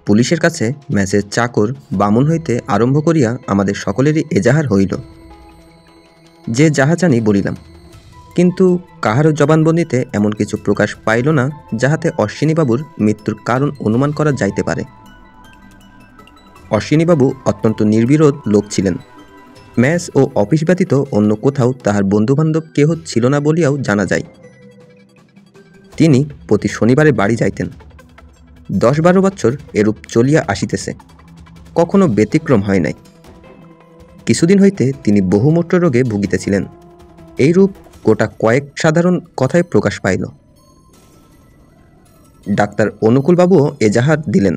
পুলিশের কাছে ম্যাচের চাকর বামুন হইতে আরম্ভ করিয়া আমাদের সকলেরই এজাহার হইল। যে যাহা জানি বলিলাম, কিন্তু কাহারও জবানবন্দিতে এমন কিছু প্রকাশ পাইল না যাহাতে অশ্বিনীবাবুর মৃত্যুর কারণ অনুমান করা যাইতে পারে। অশ্বিনীবাবু অত্যন্ত নির্বিরোধ লোক ছিলেন। ম্যাচ ও অফিস ব্যতীত অন্য কোথাও তাহার বন্ধুবান্ধব কেহ ছিল না বলিয়াও জানা যায়। তিনি প্রতি শনিবারে বাড়ি যাইতেন। 10-12 বৎসর এরূপ চলিয়া আসিতেছে, কখনো ব্যতিক্রম হয় নাই। কিছুদিন হইতে তিনি বহুমূত্র রোগে ভুগিতেছিলেন। এইরূপ গোটা কয়েক সাধারণ কথায় প্রকাশ পাইল। ডাক্তার অনুকূলবাবুও এজাহার দিলেন।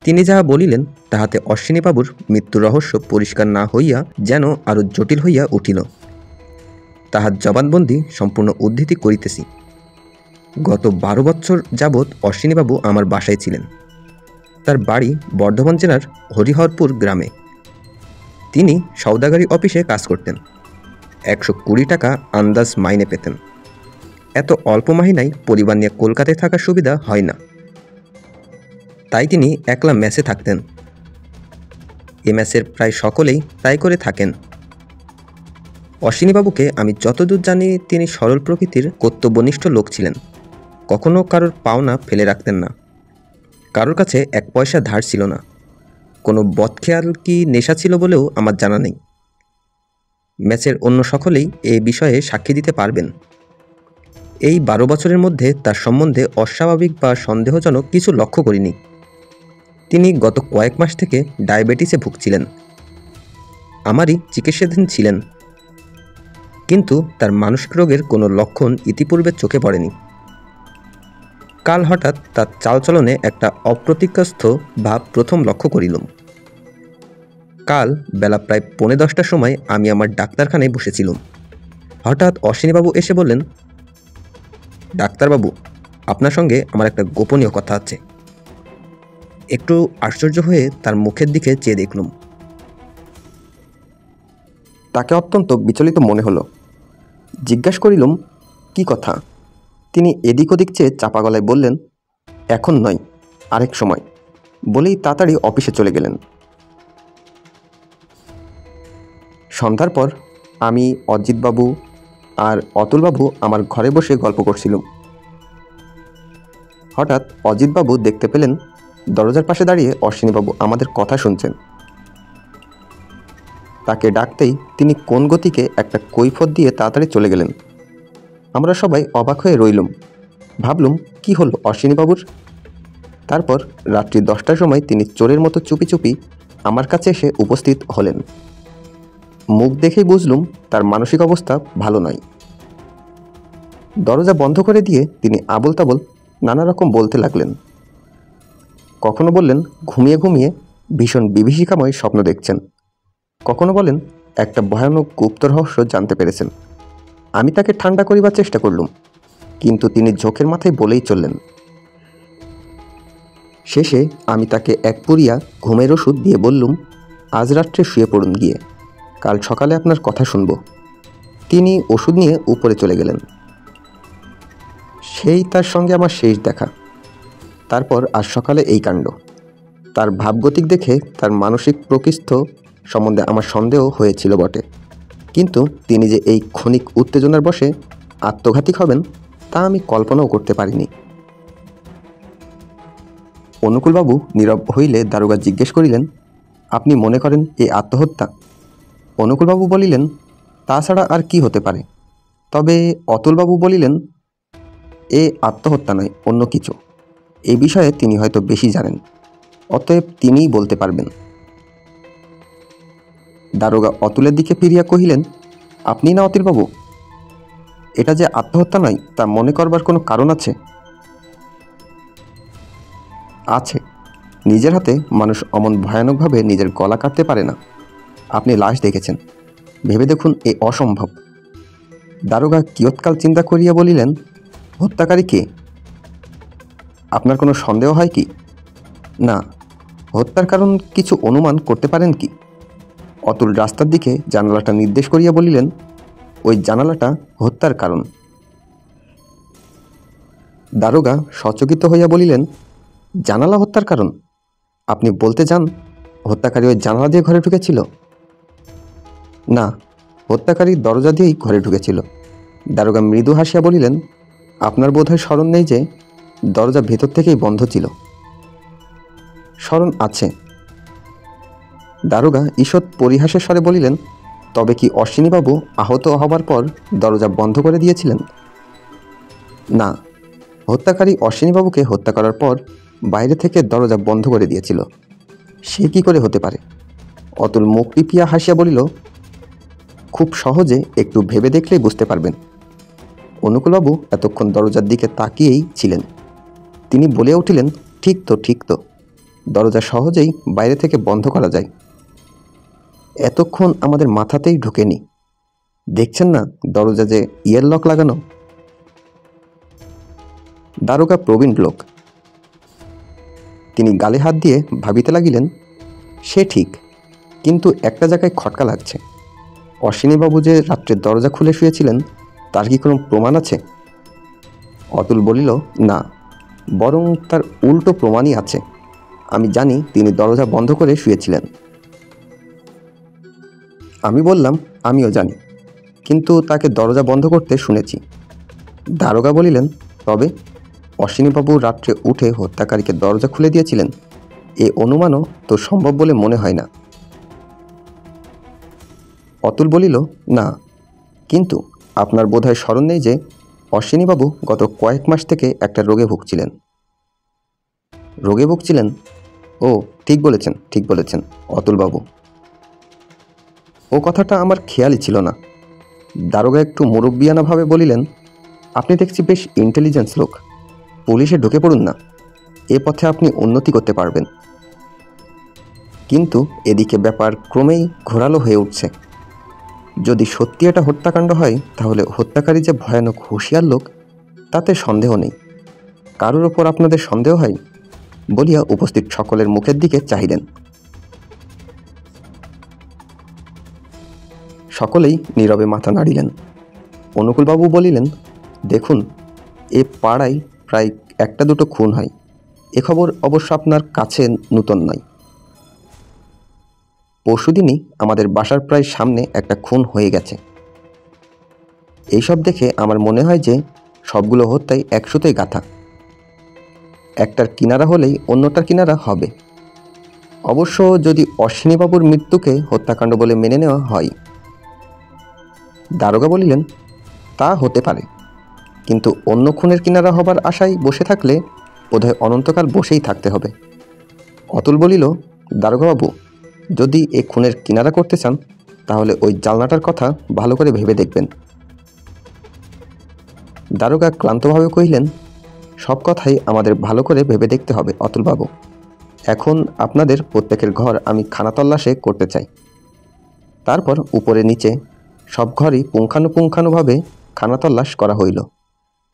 তিনি যাহা বলিলেন তাহাতে অশ্বিনীবাবুর মৃত্যুর রহস্য পরিষ্কার না হইয়া যেন আরো জটিল হইয়া উঠিল। তাহার জবানবন্দি সম্পূর্ণ উদ্ধৃতি করিতেছি। গত 12 বৎসর যাবৎ অশ্বিনীবাবু আমার বাসায় ছিলেন। তার বাড়ি বর্ধমান জেলার হরিহরপুর গ্রামে। তিনি সওদাগরি অফিসে কাজ করতেন। 120 টাকা আন্দাজ মাইনে পেতেন। এত অল্প মাহিনায় পরিবার নিয়ে কলকাতায় থাকার সুবিধা হয় না। তাই তিনি একলা মেসে থাকতেন। এ মেসের প্রায় সকলেই তাই করে থাকেন। অশ্বিনীবাবুকে আমি যতদূর জানি তিনি সরল প্রকৃতির কর্তব্যনিষ্ঠ লোক ছিলেন। কখনো কারোর পাওনা ফেলে রাখতেন না। কারোর কাছে 1 পয়সা ধার ছিল না। কোনো বদখেয়াল কি নেশা ছিল বলেও আমার জানা নেই। ম্যাচের অন্য সকলেই এই বিষয়ে সাক্ষী দিতে পারবেন। এই 12 বছরের মধ্যে তার সম্বন্ধে অস্বাভাবিক বা সন্দেহজনক কিছু লক্ষ্য করিনি। তিনি গত কয়েক মাস থেকে ডায়াবেটিসে ভুগছিলেন। আমারই চিকিৎসাধীন ছিলেন, কিন্তু তার মানসিক রোগের কোনো লক্ষণ ইতিপূর্বে চোখে পড়েনি। কাল হঠাৎ তার চালচলনে একটা অপ্রতিজ্ঞস্থ ভাব প্রথম লক্ষ্য করিলাম। কাল বেলা প্রায় 10:45টার সময় আমি আমার ডাক্তারখানায় বসেছিলাম। হঠাৎ অশ্বিনীবাবু এসে বললেন, ডাক্তারবাবু, আপনার সঙ্গে আমার একটা গোপনীয় কথা আছে। একটু আশ্চর্য হয়ে তার মুখের দিকে চেয়ে দেখলুম। তাকে অত্যন্ত বিচলিত মনে হলো। জিজ্ঞাসা করিলাম, কি কথা? তিনি এদিক ওদিক চেয়ে চাপা গলায় বললেন, এখন নয়, আরেক সময়, বলেই তাড়াতাড়ি অফিসে চলে গেলেন। সন্ধ্যার পর আমি, অজিতবাবু আর অতুলবাবু আমার ঘরে বসে গল্প করছিলাম। হঠাৎ অজিতবাবু দেখতে পেলেন দরজার পাশে দাঁড়িয়ে অশ্বিনীবাবু আমাদের কথা শুনছেন। তাকে ডাকতেই তিনি কোন গতিকে একটা কৈফিয়ত দিয়ে তাড়াতাড়ি চলে গেলেন। আমরা সবাই অবাক হয়ে রইলুম। ভাবলুম, কি হলো অশ্বিনীবাবুর? তারপর রাত্রি 10টার সময় তিনি চোরের মতো চুপি চুপি আমার কাছে এসে উপস্থিত হলেন। মুখ দেখেই বুঝলুম তার মানসিক অবস্থা ভালো নয়। দরজা বন্ধ করে দিয়ে তিনি আবোল তাবোল নানা রকম বলতে লাগলেন। কখনো বললেন ঘুমিয়ে ঘুমিয়ে ভীষণ বিভীষিকাময় স্বপ্ন দেখছেন। কখনো বলেন একটা ভয়ানক গুপ্ত রহস্য জানতে পেরেছেন। আমি তাকে ঠান্ডা করিবার চেষ্টা করলুম, কিন্তু তিনি ঝোঁকের মাথায় বলেই চললেন। শেষে আমি তাকে এক পুরিয়া ঘুমের ওষুধ দিয়ে বললুম, আজ রাত্রে শুয়ে পড়ুন গিয়ে, কাল সকালে আপনার কথা শুনব। তিনি ওষুধ নিয়ে উপরে চলে গেলেন। সেই তার সঙ্গে আমার শেষ দেখা। তারপর আজ সকালে এই কাণ্ড। তার ভাবগতিক দেখে তার মানসিক প্রকৃষ্ট সম্বন্ধে আমার সন্দেহ হয়েছিল বটে, কিন্তু তিনি যে এই ক্ষণিক উত্তেজনার বশে আত্মঘাতী হবেন তা আমি কল্পনাও করতে পারিনি। অনুকূলবাবু নীরব হইলে দারোগা জিজ্ঞেস করিলেন, আপনি মনে করেন এই আত্মহত্যা? অনুকূলবাবু বলিলেন, তাছাড়া আর কি হতে পারে। তবে অতুলবাবু বলিলেন, এ আত্মহত্যা নয়, অন্য কিছু। এই বিষয়ে তিনি হয়তো বেশি জানেন, অতএব তিনিই বলতে পারবেন। দারোগা অতুলের দিকে ফিরিয়া কহিলেন, আপনি না অতুলবাবু? এটা যে আত্মহত্যা নয় তা মনে করবার কোনো কারণ আছে? আছে। নিজের হাতে মানুষ অমন ভয়ানকভাবে নিজের গলা কাটতে পারে না। আপনি লাশ দেখেছেন, ভেবে দেখুন, এ অসম্ভব। দারোগা কিয়ৎকাল চিন্তা করিয়া বলিলেন, হত্যাকারী কে? আপনার কোনো সন্দেহ হয় কি? না। হত্যার কারণ কিছু অনুমান করতে পারেন কি? অতুল রাস্তার দিকে জানালাটা নির্দেশ করিয়া বলিলেন, ওই জানালাটা হত্যার কারণ। দারোগা সচকিত হইয়া বলিলেন, জানালা হত্যার কারণ? আপনি বলতে চান হত্যাকারী ওই জানালা দিয়ে ঘরে ঢুকেছিল? না, হত্যাকারী দরজা দিয়েই ঘরে ঢুকেছিল। দারোগা মৃদু হাসিয়া বলিলেন, আপনার বোধহয় স্মরণ নেই যে দরজা ভেতর থেকেই বন্ধ ছিল। স্মরণ আছে। দারোগা ঈষৎ পরিহাসের স্বরে বলিলেন, তবে কি অশ্বিনীবাবু আহত হবার পর দরজা বন্ধ করে দিয়েছিলেন? না, হত্যাকারী অশ্বিনীবাবুকে হত্যা করার পর বাইরে থেকে দরজা বন্ধ করে দিয়েছিল। সে কি করে হতে পারে? অতুল মুখ টিপিয়া হাসিয়া বলিল, খুব সহজে একটু ভেবে দেখলেই বুঝতে পারবেন। অনুকূলবাবু এতক্ষণ দরজার দিকে তাকিয়েই ছিলেন। তিনি বলে উঠিলেন, ঠিক তো, ঠিক তো, দরজা সহজেই বাইরে থেকে বন্ধ করা যায়। এতক্ষণ আমাদের মাথাতেই ঢোকেনি। দেখছেন না দরজা যে ইয়ার লক লাগানো। দারোগা প্রবীণ লোক। তিনি গালে হাত দিয়ে ভাবিতে লাগিলেন, সে ঠিক, কিন্তু একটা জায়গায় খটকা লাগছে। অশ্বিনীবাবু যে রাত্রে দরজা খুলে শুয়েছিলেন তার কি কোনো প্রমাণ আছে? অতুল বলিল, না, বরং তার উল্টো প্রমাণই আছে। আমি জানি তিনি দরজা বন্ধ করে শুয়েছিলেন। আমি বললাম, আমিও জানি, কিন্তু তাকে দরজা বন্ধ করতে শুনেছি। দারোগা বলিলেন, তবে অশ্বিনীবাবু রাত্রে উঠে হত্যাকারীকে দরজা খুলে দিয়েছিলেন, এ অনুমানও তো সম্ভব বলে মনে হয় না। অতুল বলিল, না, কিন্তু আপনার বোধহয় স্মরণ নেই যে অশ্বিনীবাবু গত কয়েক মাস থেকে একটা রোগে ভুগছিলেন। রোগে ভুগছিলেন? ও, ঠিক বলেছেন, ঠিক বলেছেন অতুলবাবু। ও কথাটা আমার খেয়ালই ছিল না। দারোগা একটু মুরব্বিয়ানাভাবে বলিলেন, আপনি দেখছি বেশ ইন্টেলিজেন্স লোক। পুলিশে ঢুকে পড়ুন না, এ পথে আপনি উন্নতি করতে পারবেন। কিন্তু এদিকে ব্যাপার ক্রমেই ঘোরালো হয়ে উঠছে। যদি সত্যি এটা হত্যাকাণ্ড হয় তাহলে হত্যাকারী যে ভয়ানক হুঁশিয়ার লোক তাতে সন্দেহ নেই। কারোর ওপর আপনাদের সন্দেহ হয়? বলিয়া উপস্থিত সকলের মুখের দিকে চাহিলেন। সকলেই নীরবে মাথা নাড়িলেন। অনুকূলবাবু বলিলেন, দেখুন, এ পাড়ায় প্রায় একটা দুটো খুন হয়। এ খবর অবশ্য আপনার কাছে নূতন নয়। পরশুদিনই আমাদের বাসার প্রায় সামনে একটা খুন হয়ে গেছে। এইসব দেখে আমার মনে হয় যে সবগুলো হত্যাই একসাথেই গাঁথা। একটার কিনারা হলেই অন্যটার কিনারা হবে। অবশ্য যদি অশ্বিনীবাবুর মৃত্যুকে হত্যাকাণ্ড বলে মেনে নেওয়া হয়। দারোগা বলিলেন, তা হতে পারে, কিন্তু অন্য খুনের কিনারা হবার আশায় বসে থাকলে বোধহয় অনন্তকাল বসেই থাকতে হবে। অতুল বলিল, দারোগাবাবু, যদি এ খুনের কিনারা করতে চান তাহলে ওই জানলাটার কথা ভালো করে ভেবে দেখবেন। দারোগা ক্লান্তভাবে কহিলেন, সব কথাই আমাদের ভালো করে ভেবে দেখতে হবে অতুলবাবু। এখন আপনাদের প্রত্যেকের ঘর আমি খানাতল্লাশে করতে চাই। তারপর উপরে নিচে সব ঘরই পুঙ্খানুপুঙ্খানুভাবে খানাতল্লাশ করা হইল,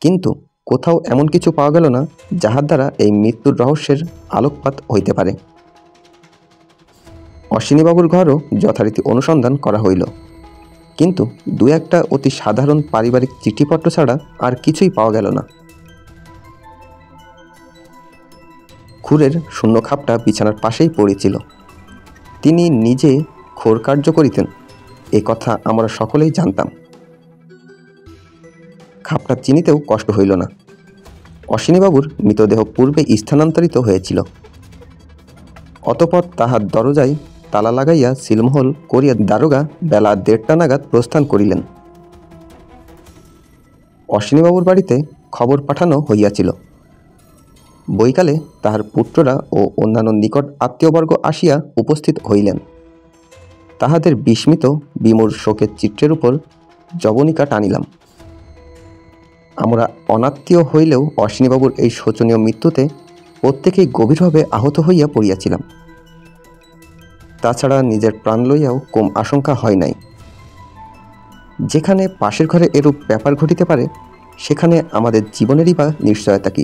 কিন্তু কোথাও এমন কিছু পাওয়া গেল না যাহার দ্বারা এই মৃত্যুর রহস্যের আলোকপাত হইতে পারে। অশ্বিনীবাবুর ঘরও যথারীতি অনুসন্ধান করা হইল, কিন্তু দু একটা অতি সাধারণ পারিবারিক চিঠিপত্র ছাড়া আর কিছুই পাওয়া গেল না। খুরের শূন্য খাপটা বিছানার পাশেই পড়েছিল। তিনি নিজে খোর কার্য করিতেন, এ কথা আমরা সকলেই জানতাম। খাপটা চিনিতেও কষ্ট হইল না। অশ্বিনীবাবুর মৃতদেহ পূর্বে স্থানান্তরিত হয়েছিল। অতঃপর তাহার দরজায় তালা লাগাইয়া সিলমোহর করিয়া দারোগা বেলা 1:30 নাগাদ প্রস্থান করিলেন। অশ্বিনীবাবুর বাড়িতে খবর পাঠানো হইয়াছিল। বৈকালে তাহার পুত্ররা ও অন্যান্য নিকট আত্মীয়বর্গ আসিয়া উপস্থিত হইলেন। তাহাদের বিস্মিত বিমূঢ় শোকের চিত্রের উপর জবনিকা টানিলাম। আমরা অনাত্মীয় হইলেও অশ্বিনীবাবুর এই শোচনীয় মৃত্যুতে প্রত্যেকেই গভীরভাবে আহত হইয়া পড়িয়াছিলাম। তাছাড়া নিজের প্রাণ লইয়াও কম আশঙ্কা হয় নাই। যেখানে পাশের ঘরে এরূপ ব্যাপার ঘটিতে পারে সেখানে আমাদের জীবনেরই বা নিশ্চয়তা কি?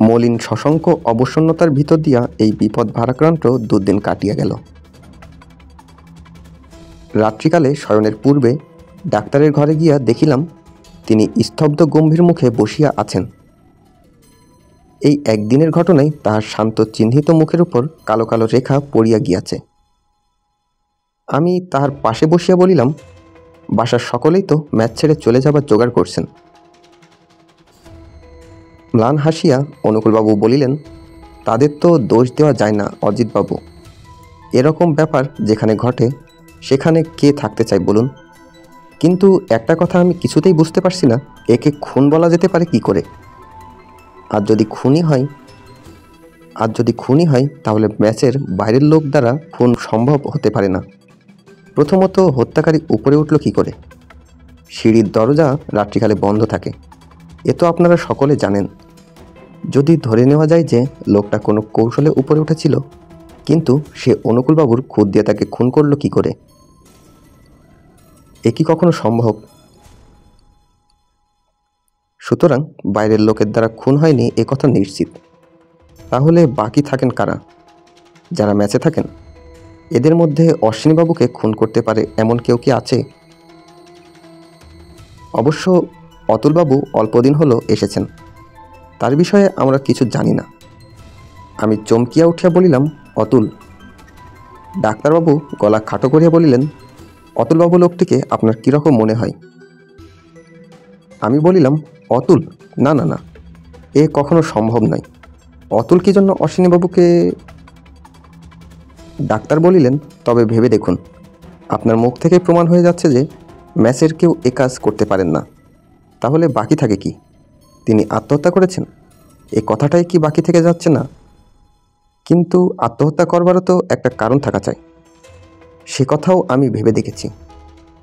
মলিন শশঙ্ক অবসন্নতার ভিতর দিয়া এই বিপদ ভারাক্রান্ত দুদিন কাটিয়া গেল। রাত্রিকালে শয়নের পূর্বে ডাক্তারের ঘরে গিয়া দেখিলাম তিনি স্তব্ধ গম্ভীর মুখে বসিয়া আছেন। এই একদিনের ঘটনায় তাহার শান্ত চিহ্নিত মুখের উপর কালো কালো রেখা পড়িয়া গিয়াছে। আমি তাহার পাশে বসিয়া বলিলাম, বাসার সকলেই তো ম্যাচ ছেড়ে চলে যাবার জোগাড় করছেন। ম্লান হাসিয়া অনুকূলবাবু বলিলেন, তাদের তো দোষ দেওয়া যায় না অজিতবাবু। এরকম ব্যাপার যেখানে ঘটে সেখানে কে থাকতে চায় বলুন? কিন্তু একটা কথা আমি কিছুতেই বুঝতে পারছি না, একে খুন বলা যেতে পারে কি করে? আর যদি খুনই হয় তাহলে ম্যাচের বাইরের লোক দ্বারা খুন সম্ভব হতে পারে না। প্রথমত হত্যাকারী উপরে উঠল কি করে? সিঁড়ির দরজা রাত্রিকালে বন্ধ থাকে, এ তো আপনারা সকলে জানেন। যদি ধরে নেওয়া যায় যে লোকটা কোনো কৌশলে উপরে উঠেছিল, কিন্তু সে অনুকূলবাবুর খুদ দিয়ে তাকে খুন করলো কি করে? এ কি কখনো সম্ভব? সুতরাং বাইরের লোকের দ্বারা খুন হয়নি এ কথা নিশ্চিত। তাহলে বাকি থাকেন কারা? যারা ম্যাচে থাকেন। এদের মধ্যে অশ্বিনীবাবুকে খুন করতে পারে এমন কেউ কি আছে? অবশ্য অতুলবাবু অল্পদিন হলো এসেছেন, তার বিষয়ে আমরা কিছু জানি না। আমি চমকিয়া উঠিয়া বলিলাম, অতুল? ডাক্তারবাবু গলা খাটো করিয়া বলিলেন, অতুলবাবু লোকটিকে আপনার কীরকম মনে হয়? আমি বলিলাম, অতুল? না না না, এ কখনো সম্ভব নয়। অতুল কি জন্য অশ্বিনীবাবুকে? ডাক্তার বলিলেন, তবে ভেবে দেখুন, আপনার মুখ থেকে প্রমাণ হয়ে যাচ্ছে যে ম্যাচের কেউ এ কাজ করতে পারেন না। তাহলে বাকি থাকে কি? তিনি আত্মহত্যা করেছেন, এ কথাটাই কি বাকি থেকে যাচ্ছে না? কিন্তু আত্মহত্যা করবারও তো একটা কারণ থাকা চাই। সে কথাও আমি ভেবে দেখেছি।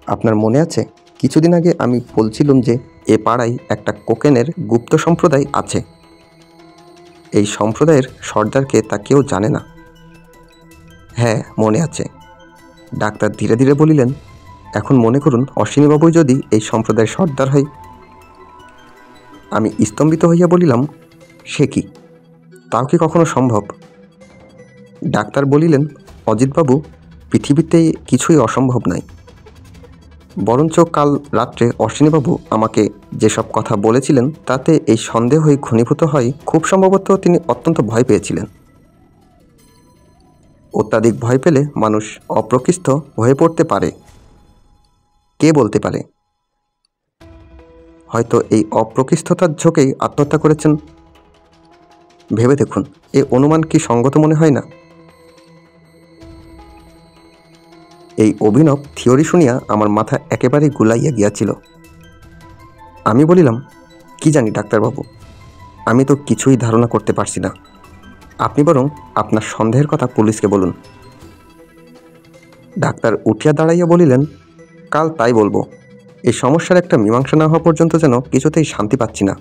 আপনার মনে আছে কিছুদিন আগে আমি বলছিলাম যে এ পাড়ায় একটা কোকেনের গুপ্ত সম্প্রদায় আছে। এই সম্প্রদায়ের সর্দারকে তা কেউ জানে না। হ্যাঁ, মনে আছে। ডাক্তার ধীরে ধীরে বলিলেন, এখন মনে করুন অশ্বিনীবাবুই যদি এই সম্প্রদায়ের সর্দার হয়। আমি স্তম্ভিত হইয়া বলিলাম, সে কি? তাও কি কখনো সম্ভব? ডাক্তার বলিলেন, অজিতবাবু, পৃথিবীতে কিছুই অসম্ভব নয়। বরঞ্চ কাল রাত্রে অশ্বিনীবাবু আমাকে যেসব কথা বলেছিলেন তাতে এই সন্দেহই ঘনীভূত হয়। খুব সম্ভবত তিনি অত্যন্ত ভয় পেয়েছিলেন। অত্যাধিক ভয় পেলে মানুষ অপ্রকৃষ্ট হয়ে পড়তে পারে। কে বলতে পারে? হয়তো এই অপ্রকৃষ্টতার ঝোঁকেই আত্মহত্যা করেছেন। ভেবে দেখুন, এ অনুমান কি সঙ্গত মনে হয় না? এই অভিনব থিওরি শুনিয়া আমার মাথা একেবারেই গুলাইয়া গিয়াছিল। আমি বলিলাম, কি জানি ডাক্তারবাবু, আমি তো কিছুই ধারণা করতে পারছি না। আপনি বরং আপনার সন্দেহের কথা পুলিশকে বলুন। ডাক্তার উঠিয়া দাঁড়াইয়া বলিলেন, কাল তাই বলবো। এই সমস্যার একটা মীমাংসা না হওয়া পর্যন্ত যেন কিছুতেই শান্তি পাচ্ছি না।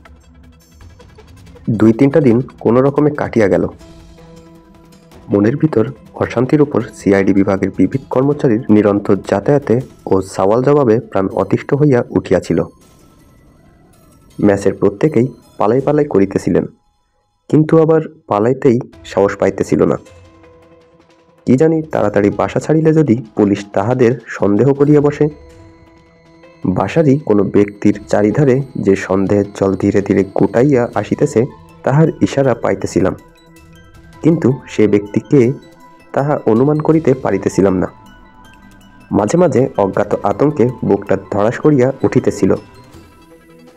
2-3টা দিন কোনো রকমে কাটিয়া গেল। মনের ভিতর অশান্তির উপর সিআইডি বিভাগের বিবিধ কর্মচারীর নিরন্তর যাতায়াতে ও সওয়াল জবাবে প্রাণ অতিষ্ঠ হইয়া উঠিয়াছিল। ম্যাচের প্রত্যেকেই পালাই পালাই করিতেছিলেন, কিন্তু আবার পালাইতেই সাহস পাইতেছিল না। কি জানি তাড়াতাড়ি বাসা ছাড়িলে যদি পুলিশ তাহাদের সন্দেহ করিয়া বসে। বাসারই কোনো ব্যক্তির চারিধারে যে সন্দেহের জল ধীরে ধীরে গুটাইয়া আসিতেছে তাহার ইশারা পাইতেছিলাম, কিন্তু সে ব্যক্তি কে তাহা অনুমান করিতে পারিতেছিলাম না। মাঝে মাঝে অজ্ঞাত আতঙ্কে বুকটা ধড়াস করিয়া উঠিতেছিল।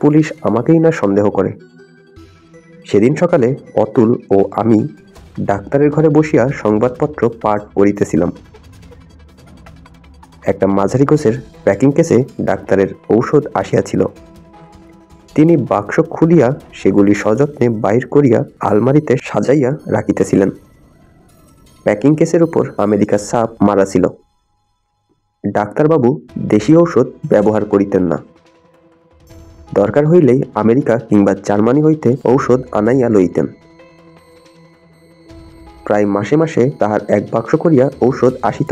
পুলিশ আমাকেই না সন্দেহ করে। সেদিন সকালে অতুল ও আমি ডাক্তারের ঘরে বসিয়া সংবাদপত্র পাঠ করিতেছিলাম। একটা মাঝারি গোছের প্যাকিং কেসে ডাক্তারের ঔষধ আসিয়াছিল। তিনি বাক্স খুলিয়া সেগুলি সযত্নে বাহির করিয়া আলমারিতে সাজাইয়া রাখিতেছিলেন। প্যাকিং কেসের উপর আমেরিকার ছাপ মারা ছিল। ডাক্তারবাবু দেশি ঔষধ ব্যবহার করিতেন না। দরকার হইলেই আমেরিকা কিংবা জার্মানি হইতে ঔষধ আনাইয়া লইতেন। প্রায় মাসে মাসে তাহার এক বাক্স করিয়া ঔষধ আসিত।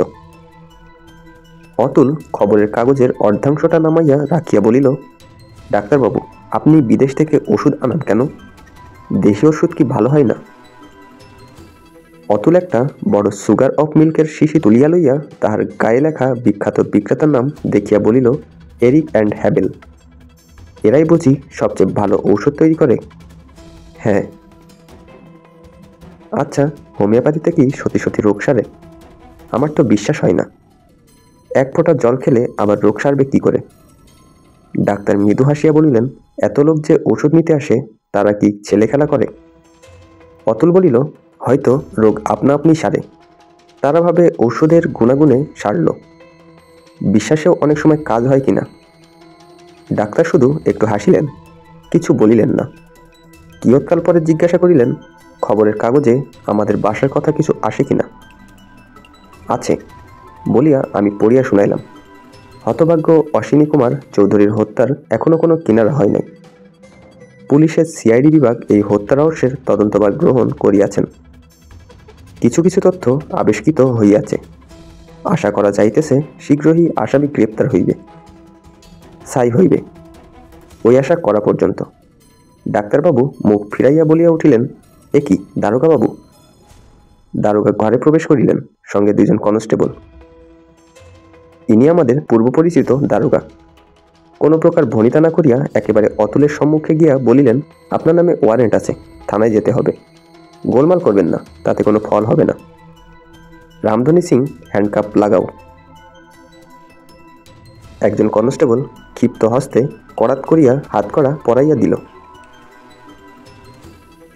অতুল খবরের কাগজের অর্ধাংশটা নামাইয়া রাখিয়া বলিল, ডাক্তারবাবু, আপনি বিদেশ থেকে ওষুধ আনান কেন? দেশি ওষুধ কি ভালো হয় না? অতুল একটা বড় সুগার অফ মিল্কের শিশি তুলিয়া লইয়া তাহার গায়ে লেখা বিখ্যাত বিক্রেতার নাম দেখিয়া বলিল, এরিক অ্যান্ড হ্যাবেল। এরাই বুঝি সবচেয়ে ভালো ঔষধ তৈরি করে? হ্যাঁ। আচ্ছা, হোমিওপ্যাথিতে কি সত্যি সত্যি রোগ সারে? আমার তো বিশ্বাস হয় না। এক ফোঁটা জল খেলে আবার রোগ সারবে কি করে? ডাক্তার মৃদু হাসিয়া বলিলেন, এত লোক যে ওষুধ নিতে আসে তারা কি ছেলে খেলা করে? অতুল বলিল, হয়তো রোগ আপনা আপনি সারে। তারা ভাবে ওষুধের গুণাগুণে সারল। বিশ্বাসেও অনেক সময় কাজ হয় কিনা। ডাক্তার শুধু একটু হাসিলেন, কিছু বলিলেন না। কিয়ৎকাল পরে জিজ্ঞাসা করিলেন, খবরের কাগজে আমাদের বাসার কথা কিছু আসে কিনা? আছে বলিয়া আমি পড়িয়া শুনাইলাম। হতভাগ্য অশ্বিনী কুমার চৌধুরীর হত্যার এখনো কোনো কিনারা হয় নাই। পুলিশের সিআইডি বিভাগ এই হত্যা রহস্যের তদন্তভার গ্রহণ করিয়াছেন। কিছু কিছু তথ্য আবিষ্কৃত হইয়াছে। আশা করা যাইতেছে শীঘ্রই আসামি গ্রেপ্তার হইবে, ছাই হইবে। ওই আশা করা পর্যন্ত। ডাক্তারবাবু মুখ ফিরাইয়া বলিয়া উঠিলেন, এ কি দারোগাবাবু? দারোগা ঘরে প্রবেশ করিলেন, সঙ্গে দুইজন কনস্টেবল। ইনি আমাদের পূর্ব পরিচিত দারোগা। কোনো প্রকার ভনিতা না করিয়া একেবারে অতুলের সম্মুখে গিয়া বলিলেন, আপনার নামে ওয়ারেন্ট আছে, থানায় যেতে হবে। গোলমাল করবেন না, তাতে কোনো ফল হবে না। রামধনী সিং, হ্যান্ডকাপ লাগাও। একজন কনস্টেবল ক্ষিপ্ত হস্তে কড়াত করিয়া হাতকড়া পরাইয়া দিল।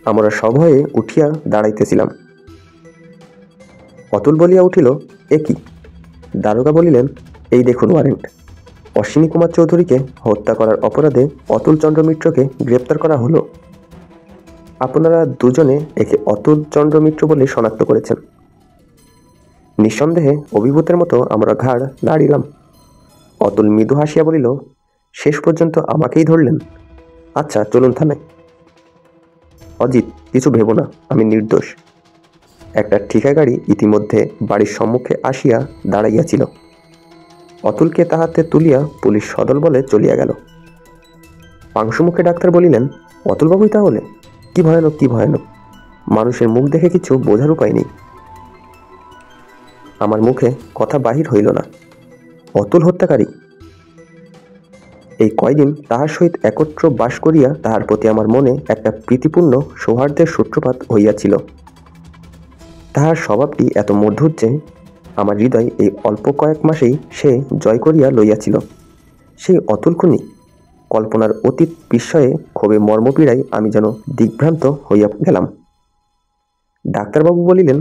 আমরা সভয়ে উঠিয়া দাঁড়াইতেছিলাম। অতুল বলিয়া উঠিল, এ কি? দারোগা বলিলেন, এই দেখুন ওয়ারেন্ট। অশ্বিনী কুমার চৌধুরীকে হত্যা করার অপরাধে অতুল চন্দ্র মিত্রকে গ্রেপ্তার করা হলো। আপনারা দুজনে একে অতুল চন্দ্র মিত্র বলে শনাক্ত করেছেন। নিঃসন্দেহে অভিভূতের মতো আমরা ঘাড় নাড়িলাম। অতুল মৃদু হাসিয়া বলিল, শেষ পর্যন্ত আমাকেই ধরলেন? আচ্ছা, চলুন থানায়। অজিত, কিছু ভেবো না, আমি নির্দোষ। একটা ঠিকা গাড়ি ইতিমধ্যে বাড়ির সম্মুখে আসিয়া দাঁড়াইয়াছিল। অতুলকে তাহাতে তুলিয়া পুলিশ সদল বলে চলিয়া গেল। পাংশুমুখে ডাক্তার বলিলেন, অতুলবাবুই তাহলে? কি ভয়ানক, কি ভয়ানক! মানুষের মুখ দেখে কিছু বোঝার উপায় নেই। আমার মুখে কথা বাহির হইল না। অতুল হত্যাকারী? এই কয়দিন তাহার সহিত একত্র বাস করিয়া তাহার প্রতি আমার মনে একটা প্রীতিপূর্ণ সৌহার্দ্যের সূত্রপাত হইয়াছিল। তাহার স্বভাবটি এত মধুর যে আমার হৃদয় এই অল্প কয়েক মাসেই সে জয় করিয়া লইয়াছিল। সেই অতুল খুনি, কল্পনার অতীত বিস্ময়ে ক্ষোভে মর্মপীড়ায় আমি যেন দিগ্ভ্রান্ত হইয়া গেলাম। ডাক্তারবাবু বলিলেন,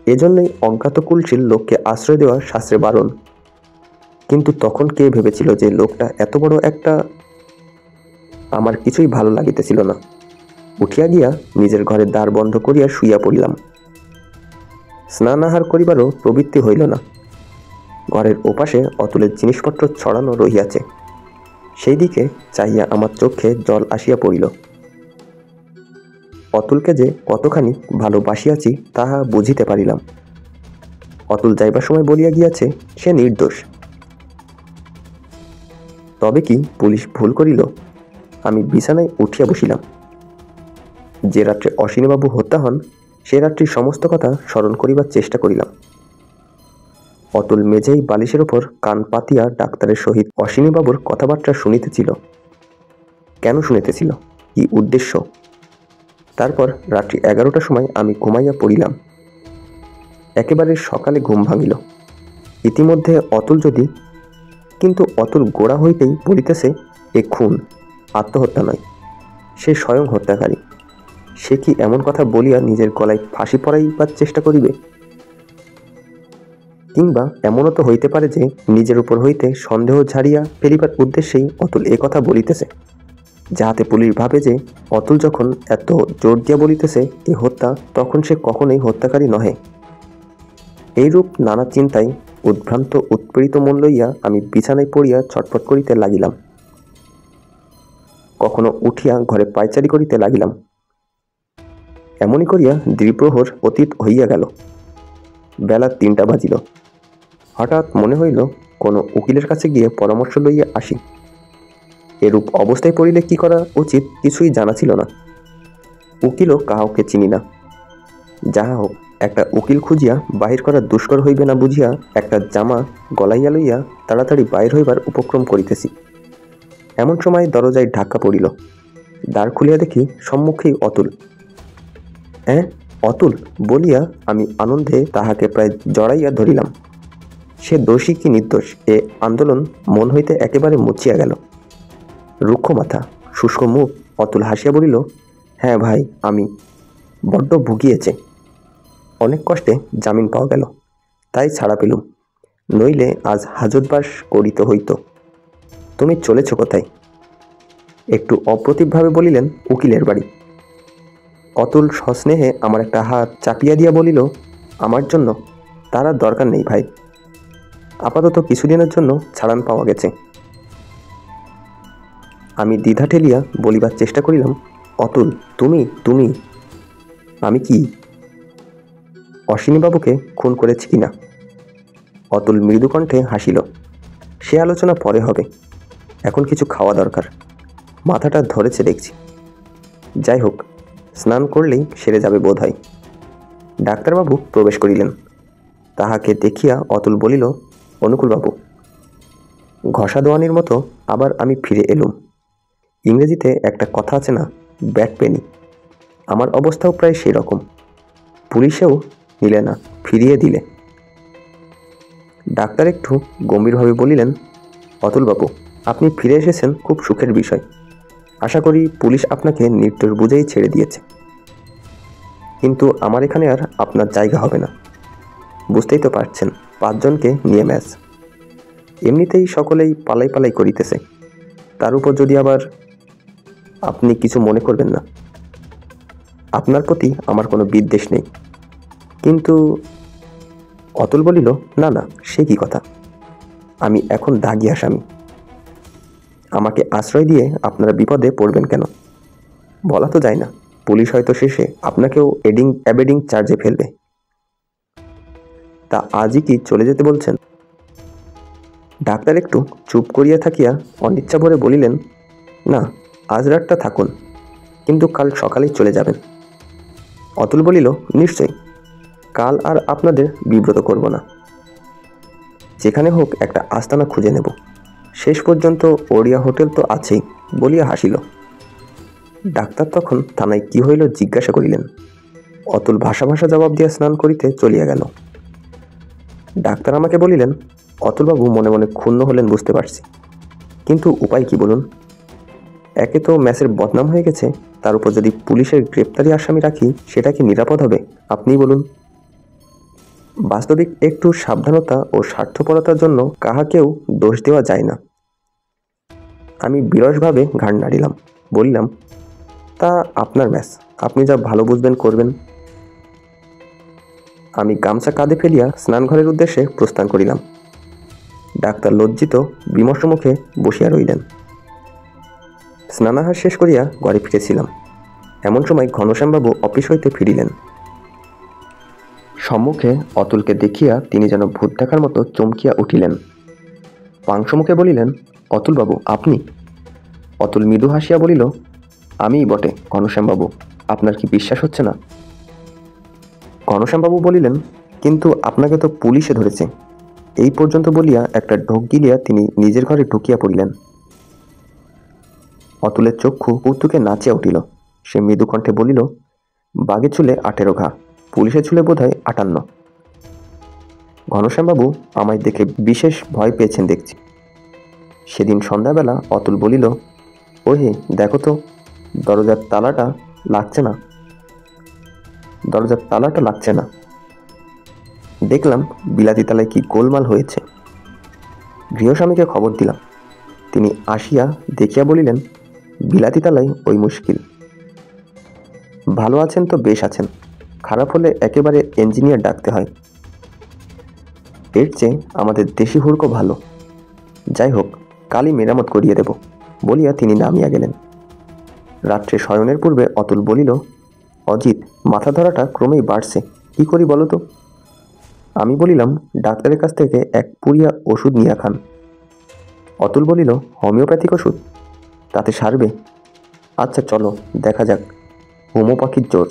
এজন্যই অজ্ঞাত কুলশীল লোককে আশ্রয় দেওয়া শাস্ত্রে বারণ। কিন্তু তখন কে ভেবেছিল যে লোকটা এত বড় একটা... আমার কিছুই ভালো লাগিতেছিল না। উঠিয়া গিয়া নিজের ঘরের দ্বার বন্ধ করিয়া শুইয়া পড়িলাম। স্নানাহার করিবারও প্রবৃত্তি হইল না। ঘরের ওপাশে অতুলের জিনিসপত্র ছড়ানো রহিয়াছে। সেই দিকে চাহিয়া আমার চোখে জল আসিয়া পড়িল। অতুলকে যে কতখানি ভালোবাসিয়াছি তাহা বুঝিতে পারিলাম। অতুল যাইবার সময় বলিয়া গিয়াছে সে নির্দোষ। তবে কি পুলিশ ভুল করিল? আমি বিছানায় উঠিয়া বসিলাম। যে রাত্রে অশ্বিনীবাবু হত্যা হন সে রাত্রির সমস্ত কথা স্মরণ করিবার চেষ্টা করিলাম। অতুল মেঝেই বালিশের ওপর কান পাতিয়া ডাক্তারের সহিত অশ্বিনীবাবুর কথাবার্তা শুনিতেছিল। কেন শুনিতেছিল? কি উদ্দেশ্য? তারপর রাত্রি 11টার সময় আমি ঘুমাইয়া পড়িলাম। একেবারে সকালে ঘুম ভাঙিল। ইতিমধ্যে অতুল যদি... কিন্তু অতুল গোড়া হইতেই বলিতেছে এ খুন, আত্মহত্যা নয়। সে স্বয়ং হত্যাকারী। সে কি এমন কথা বলিয়া নিজের গলায় ফাঁসি পরাইবার চেষ্টা করিবে? কিংবা এমনও তো হইতে পারে যে নিজের উপর হইতে সন্দেহ ঝাড়িয়া ফেলিবার উদ্দেশ্যেই অতুল এ কথা বলিতেছে, যাহাতে পুলিশ ভাবে যে অতুল যখন এত জোর দিয়া বলিতেছে এ হত্যা, তখন সে কখনোই হত্যাকারী নহে। এইরূপ নানা চিন্তায় উদ্ভ্রান্ত উৎপীড়িত মন লইয়া আমি বিছানায় পড়িয়া ছটফট করিতে লাগিলাম। কখনো উঠিয়া ঘরে পায়চারি করিতে লাগিলাম। এমনই করিয়া দ্বিপ্রহর অতীত হইয়া গেল। বেলা 3টা বাজিল। হঠাৎ মনে হইল কোনো উকিলের কাছে গিয়ে পরামর্শ লইয়া আসি। এরূপ অবস্থায় পড়িলে কি করা উচিত কিছুই জানা ছিল না। উকিলও কাহাকে চিনি না। যাহা হোক, একটা উকিল খুঁজিয়া বাহির করা দুষ্কর হইবে না বুঝিয়া একটা জামা গলাইয়া লইয়া তাড়াতাড়ি বাহির হইবার উপক্রম করিতেছি। এমন সময় দরজায় ধাক্কা পড়িল। দ্বার খুলিয়া দেখি সম্মুখেই অতুল। হ্যাঁ, অতুল বলিয়া আমি আনন্দে তাহাকে প্রায় জড়াইয়া ধরিলাম। সে দোষী কি নির্দোষ এ আন্দোলন মন হইতে একেবারে মুছিয়া গেল। রুক্ষ মাথা, শুষ্ক মুখ, অতুল হাসিয়া বলিল, হ্যাঁ ভাই, আমি বড্ড ভুগিয়েছে। অনেক কষ্টে জামিন পাওয়া গেল, তাই ছাড়া পেলুম, নইলে আজ হাজতবাস করিতে হইত। তুমি চলেছ কোথায়? একটু অপ্রতিভভাবে বলিলেন, উকিলের বাড়ি। অতুল সস্নেহে আমার একটা হাত চাপিয়া দিয়া বলিল, আমার জন্য? তার আর দরকার নেই ভাই, আপাতত কিছুদিনের জন্য ছাড়ান পাওয়া গেছে। আমি দ্বিধা ঠেলিয়া বলিবার চেষ্টা করিলাম, অতুল, তুমি তুমি আমি কি অশ্বিনীবাবুকে খুন করেছি কিনা? অতুল মৃদুকণ্ঠে হাসিল, সে আলোচনা পরে হবে, এখন কিছু খাওয়া দরকার, মাথাটা ধরেছে দেখছি। যাই হোক, স্নান করলেই সেরে যাবে বোধ হয়। ডাক্তারবাবু প্রবেশ করিলেন। তাহাকে দেখিয়া অতুল বলিল, অনুকূলবাবু। ঘষা দোয়ানির মতো আবার আমি ফিরে এলুম। ইংরেজিতে একটা কথা আছে না, ব্যাড পেনি। আমার অবস্থাও প্রায় সেই রকম। পুলিশেও নিলে না, ফিরিয়ে দিলে। ডাক্তার একটু গম্ভীরভাবে বলিলেন, অতুলবাবু, আপনি ফিরে এসেছেন খুব সুখের বিষয়। আশা করি পুলিশ আপনাকে নির্দোষ বুঝেই ছেড়ে দিয়েছে। কিন্তু আমার এখানে আর আপনার জায়গা হবে না। বুঝতেই তো পারছেন, 5 জনকে নিয়ে ম্যাচ। এমনিতেই সকলেই পালাই পালাই করিতেছে, তার উপর যদি আবার। আপনি কিছু মনে করবেন না, আপনার প্রতি আমার কোনো বিদ্বেষ নেই, কিন্তু। অতুল বলিল, না না, সে কি কথা, আমি এখন দাগী আসামি। আমাকে আশ্রয় দিয়ে আপনারা বিপদে পড়বেন কেন? বলা তো যায় না, পুলিশ হয়তো শেষে আপনাকেও অ্যাবেডিং চার্জে ফেলবে। তা আজই কি চলে যেতে বলছেন? ডাক্তার একটু চুপ করিয়া থাকিয়া অনিচ্ছা ভরে বলিলেন, না, আজ রাতটা থাকুন, কিন্তু কাল সকালেই চলে যাবেন। অতুল বলিল, নিশ্চয়ই, কাল আর আপনাদের বিব্রত করব না। যেখানে হোক একটা আস্তানা খুঁজে নেব, শেষ পর্যন্ত ওড়িয়া হোটেল তো আছেই, বলিয়া হাসিল। ডাক্তার তখন থানায় কি হইল জিজ্ঞাসা করিলেন। অতুল ভাষা ভাষা জবাব দিয়া স্নান করিতে চলিয়া গেল। ডাক্তার আমাকে বলিলেন, অতুলবাবু মনে মনে ক্ষুণ্ণ হলেন বুঝতে পারছি, কিন্তু উপায় কি বলুন? একে তো ম্যাচের বদনাম হয়ে গেছে, তার উপর যদি পুলিশের গ্রেপ্তারি আসামি রাখি, সেটা কি নিরাপদ হবে আপনিই বলুন? বাস্তবিক একটু সাবধানতা ও স্বার্থপরতার জন্য কাহাকেও দোষ দেওয়া যায় না। আমি বিরসভাবে ঘাড় নাড়িলাম, বললাম, তা আপনার ম্যাচ, আপনি যা ভালো বুঝবেন করবেন। আমি গামছা কাঁধে ফেলিয়া স্নানঘরের উদ্দেশ্যে প্রস্থান করিলাম। ডাক্তার লজ্জিত বিমর্ষ মুখে বসিয়া রইলেন। স্নানাহার শেষ করিয়া ঘরে ফিরেছিলাম, এমন সময় ঘনশ্যামবাবু অফিস হইতে ফিরিলেন। সম্মুখে অতুলকে দেখিয়া তিনি যেন ভূত দেখার মতো চমকিয়া উঠিলেন। পাংশুমুখে বলিলেন, অতুলবাবু, আপনি? অতুল মৃদু হাসিয়া বলিল, আমিই বটে ঘনশ্যামবাবু, আপনার কি বিশ্বাস হচ্ছে না? ঘনশ্যামবাবু বলিলেন, কিন্তু আপনাকে তো পুলিশে ধরেছে। এই পর্যন্ত বলিয়া একটা ঢোক গিলিয়া তিনি নিজের ঘরে ঢুকিয়া পড়িলেন। অতুলের চক্ষু কৌতুকে নাচিয়া উঠিল। সে মৃদু কণ্ঠে বলিল, বাঘে চুলে 18 ঘা, পুলিশে চুলে বোধহয় 58। ঘনশ্যামবাবু আমায় দেখে বিশেষ ভয় পেয়েছেন দেখছি। সেদিন সন্ধ্যাবেলা অতুল বলিল, ওহে দেখো তো, দরজার তালাটা লাগছে না। দেখলাম বিলাতি তালায় কি গোলমাল হয়েছে। গৃহস্বামীকে খবর দিলাম। তিনি আসিয়া দেখিয়া বলিলেন, বিলাতি তালায় ওই মুশকিল। ভালো আছেন তো বেশ আছেন, খারাপ হলে একেবারে ইঞ্জিনিয়ার ডাকতে হয়। এর চেয়ে আমাদের দেশি হুড়কো ভালো। যাই হোক, কালই মেরামত করিয়ে দেব, বলিয়া তিনি নামিয়া গেলেন। রাত্রে শয়নের পূর্বে অতুল বলিল, অজিত, মাথা ধরাটা ক্রমেই বাড়ছে, কি করি বলো তো? আমি বলিলাম, ডাক্তারের কাছ থেকে এক পুরিয়া ওষুধ নিয়ে খান। অতুল বলিল, হোমিওপ্যাথিক ওষুধ, তাতে সারবে? আচ্ছা চলো, দেখা যাক, হোমো পাখির জোর।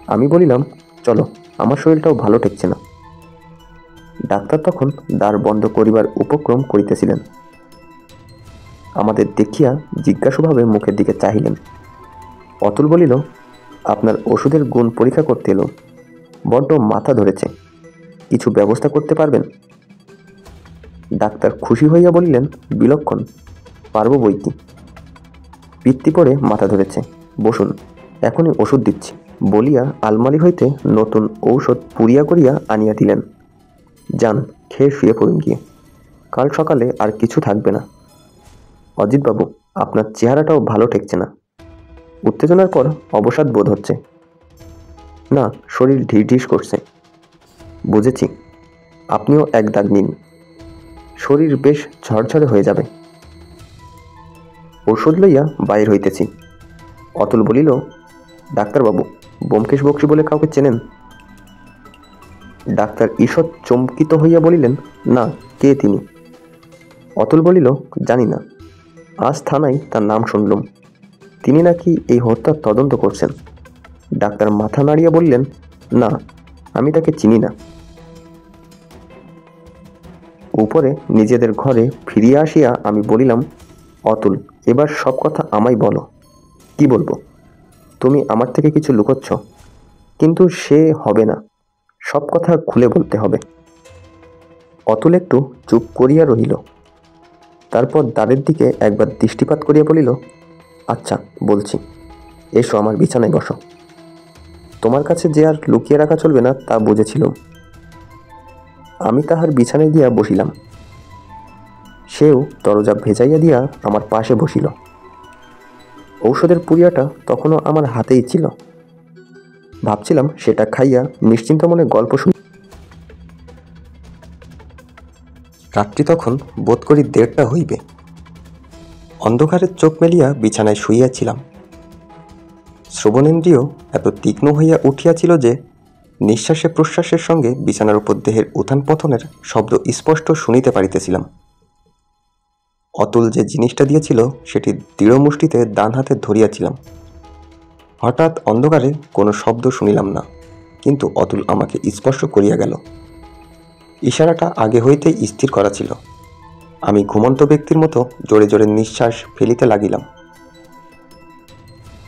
আমি বলিলাম, চলো, আমার শরীরটাও ভালো ঠেকছে না। ডাক্তার তখন দ্বার বন্ধ করিবার উপক্রম করিতেছিলেন। আমাদের দেখিয়া জিজ্ঞাসুভাবে মুখের দিকে চাহিলেন। অতুল বলিল, আপনার ওষুধের গুণ পরীক্ষা করতে এলো। বড্ড মাথা ধরেছে, কিছু ব্যবস্থা করতে পারবেন? ডাক্তার খুশি হইয়া বলিলেন, বিলক্ষণ, পারব বইকি। পিত্তি পড়ে মাথা ধরেছে, বসুন, এখনই ওষুধ দিচ্ছি বলিয়া আলমারি হইতে নতুন ঔষধ পুড়িয়া করিয়া আনিয়া দিলেন। যান, খেয়ে শুয়ে পড়ুন গিয়ে, কাল সকালে আর কিছু থাকবে না। অজিতবাবু, আপনার চেহারাটাও ভালো ঠেকছে না। উত্তেজনার পর অবসাদ বোধ হচ্ছে। না, শরীর ঢিস করছে। বুঝেছি, আপনিও এক দাগ নিন, শরীর বেশ ঝরঝরে হয়ে যাবে। ঔষধ লইয়া বাইর হইতেছি। অতুল বলিল, ডাক্তারবাবু, ব্যোমকেশ বক্সী বলে কাউকে চেনেন? ডাক্তার ঈষৎ চমকিত হইয়া বলিলেন, না, কে তিনি? অতুল বলিল, জানি না, আজ থানায় তার নাম শুনলুম। তিনি নাকি এই হত্যার তদন্ত করছেন। ডাক্তার মাথা নাড়িয়া বললেন, না, আমি তাকে চিনি না। উপরে নিজেদের ঘরে ফিরিয়া আসিয়া আমি বলিলাম, অতুল, এবার সব কথা আমায় বলো। কি বলবো? তুমি আমার থেকে কিছু লুকোচ্ছ, কিন্তু সে হবে না, সব কথা খুলে বলতে হবে। অতুল একটু চুপ করিয়া রহিল, তারপর দ্বারের দিকে একবার দৃষ্টিপাত করিয়া বলিল, আচ্ছা, বলছি, এসো আমার বিছানায় বসো। তোমার কাছে যে আর লুকিয়ে রাখা চলবে না তা বুঝেছিল। আমি তাহার বিছানায় গিয়া বসিলাম। সেও দরজা ভেজাইয়া দিয়া আমার পাশে বসিল। ঔষধের পুড়িয়াটা তখনও আমার হাতেই ছিল। ভাবছিলাম সেটা খাইয়া নিশ্চিন্ত মনে গল্প শুনি। রাত্রি তখন বোধ করি 1:30 হইবে। অন্ধকারে চোখ মেলিয়া বিছানায় শুইয়াছিলাম। শ্রবণেন্দ্রিয় এত তীক্ষ্ণ হইয়া উঠিয়াছিল যে নিঃশ্বাসে প্রশ্বাসের সঙ্গে বিছানার উপর দেহের উত্থান পতনের শব্দ স্পষ্ট শুনিতে পারিতেছিলাম। অতুল যে জিনিসটা দিয়েছিল সেটি দৃঢ় মুষ্টিতে ডান হাতে ধরিয়াছিলাম। হঠাৎ অন্ধকারে কোনো শব্দ শুনিলাম না, কিন্তু অতুল আমাকে স্পর্শ করিয়া গেল। ইশারাটা আগে হইতেই স্থির করা ছিল। আমি ঘুমন্ত ব্যক্তির মতো জোরে জোরে নিঃশ্বাস ফেলিতে লাগিলাম।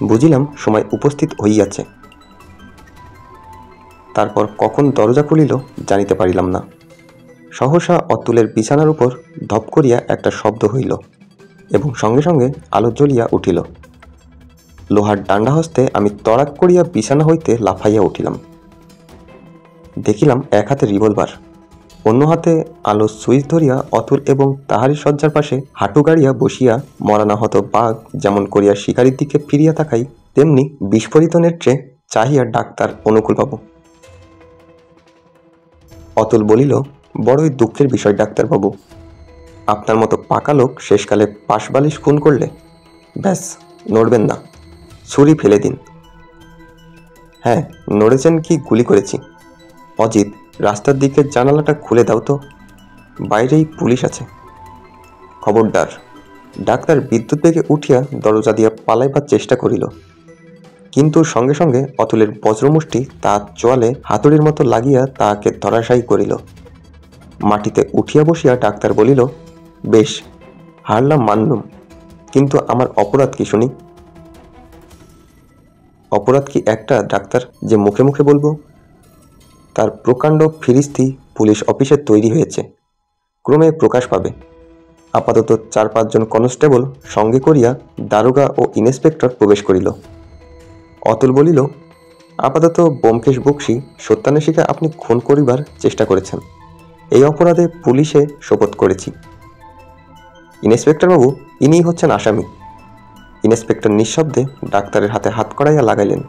বুঝিলাম সময় উপস্থিত হইয়াছে। তারপর কখন দরজা খুলিল জানিতে পারিলাম না। সহসা অতুলের বিছানার উপর ধপ করিয়া একটা শব্দ হইল এবং সঙ্গে সঙ্গে আলো জ্বলিয়া উঠিল। লোহার ডান্ডা হস্তে আমি তড়াক করিয়া বিছানা হইতে লাফাইয়া উঠিলাম। দেখিলাম এক হাতে রিভলভার, অন্য হাতে আলো সুইচ ধরিয়া অতুল এবং তাহারি শয্যার পাশে হাঁটু গাড়িয়া বসিয়া মরানাহত বাঘ যেমন করিয়া শিকারীর দিকে ফিরিয়া তাকাই, তেমনি বিস্ফোরিত নেত্রে চাহিয়া ডাক্তার অনুকূলবাবু। অতুল বলিল, বড়ই দুঃখের বিষয় ডাক্তারবাবু, আপনার মতো পাকা লোক শেষকালে পাশবালিশ খুন করলে। ব্যাস, নড়বেন না, ছুরি ফেলে দিন। হ্যাঁ, নড়েছেন কি গুলি করেছি। অজিত, রাস্তার দিকের জানালাটা খুলে দাও তো, বাইরেই পুলিশ আছে। খবরদার। ডাক্তার বিদ্যুৎ বেগে উঠিয়া দরজা দিয়া পালাইবার চেষ্টা করিল, কিন্তু সঙ্গে সঙ্গে অতুলের বজ্রমুষ্টি তার চোয়ালে হাতুড়ির মতো লাগিয়া তাহাকে ধরাশায়ী করিল। মাটিতে উঠিয়া বসিয়া ডাক্তার বলিল, বেশ, হারলাম মানলুম, কিন্তু আমার অপরাধ কি শুনি? অপরাধ কি একটা ডাক্তার যে মুখে মুখে বলবো? তার প্রকাণ্ড ফিরিস্তি পুলিশ অফিসে তৈরি হয়েছে, ক্রমে প্রকাশ পাবে। আপাতত 4-5 জন কনস্টেবল সঙ্গে করিয়া দারোগা ও ইন্সপেক্টর প্রবেশ করিল। অতুল বলিল, আপাতত ব্যোমকেশ বক্সী সত্যান্বেষীকে আপনি খুন করিবার চেষ্টা করেছেন, এই অপরাধে পুলিশে শপথ করেছি। ইন্সপেক্টরবাবু, ইনিই হচ্ছেন আসামি। ইন্সপেক্টর নিঃশব্দে ডাক্তারের হাতে হাত করাইয়া লাগাইলেন।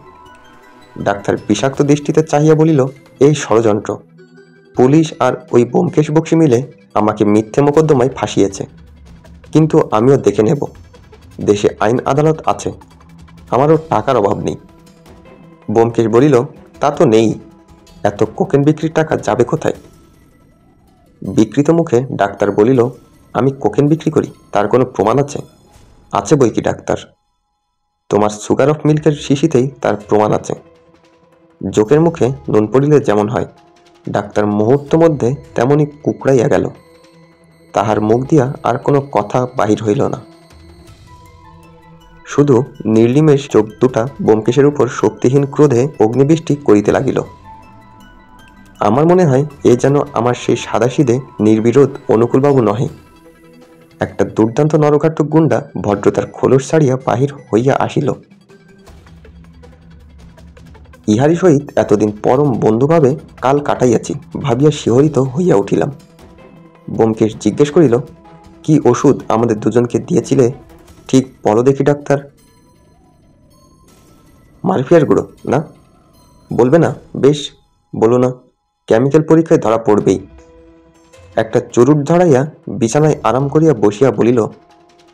ডাক্তার বিষাক্ত দৃষ্টিতে চাহিয়া বলিল, এই ষড়যন্ত্র। পুলিশ আর ওই ব্যোমকেশ বক্সী মিলে আমাকে মিথ্যে মোকদ্দমায় ফাঁসিয়েছে, কিন্তু আমিও দেখে নেব। দেশে আইন আদালত আছে, আমারও টাকার অভাব নেই। ব্যোমকেশ বলিল, তা তো নেই, এত কোকেন বিক্রির টাকা যাবে কোথায়? বিকৃত মুখে ডাক্তার বলিল, আমি কোকেন বিক্রি করি, তার কোনো প্রমাণ আছে? আছে বই কি ডাক্তার, তোমার সুগার অফ মিল্কের শিশিতেই তার প্রমাণ আছে। জোকের মুখে নুন পড়িলে যেমন হয়, ডাক্তার মুহূর্ত মধ্যে তেমনি কুকড়াইয়া গেল। তাহার মুখ দিয়া আর কোনো কথা বাহির হইল না। শুধু নির্নিমেষ চোখ দুটা ব্যোমকেশের উপর শক্তিহীন ক্রোধে অগ্নিবৃষ্টি করিতে লাগিল। আমার মনে হয় এ যেন আমার সেই সাদাসিধে নির্বিরোধ অনুকূলবাবু নহে, একটা দুর্দান্ত নরঘাতক গুন্ডা ভদ্রতার খোলস ছাড়িয়া বাহির হইয়া আসিল। ইহারি সহিত এতদিন পরম বন্ধুভাবে কাল কাটাইয়াছি ভাবিয়া শিহরিত হইয়া উঠিলাম। ব্যোমকেশ জিজ্ঞেস করিল, কি ওষুধ আমাদের দুজনকে দিয়েছিলে ঠিক বলো দেখি ডাক্তার। মারফিয়ার গুঁড়ো না? বলবে না? বেশ, বলো না, কেমিক্যাল পরীক্ষায় ধরা পড়বেই। একটা চুরুট ধরাইয়া বিছানায় আরাম করিয়া বসিয়া বলিল,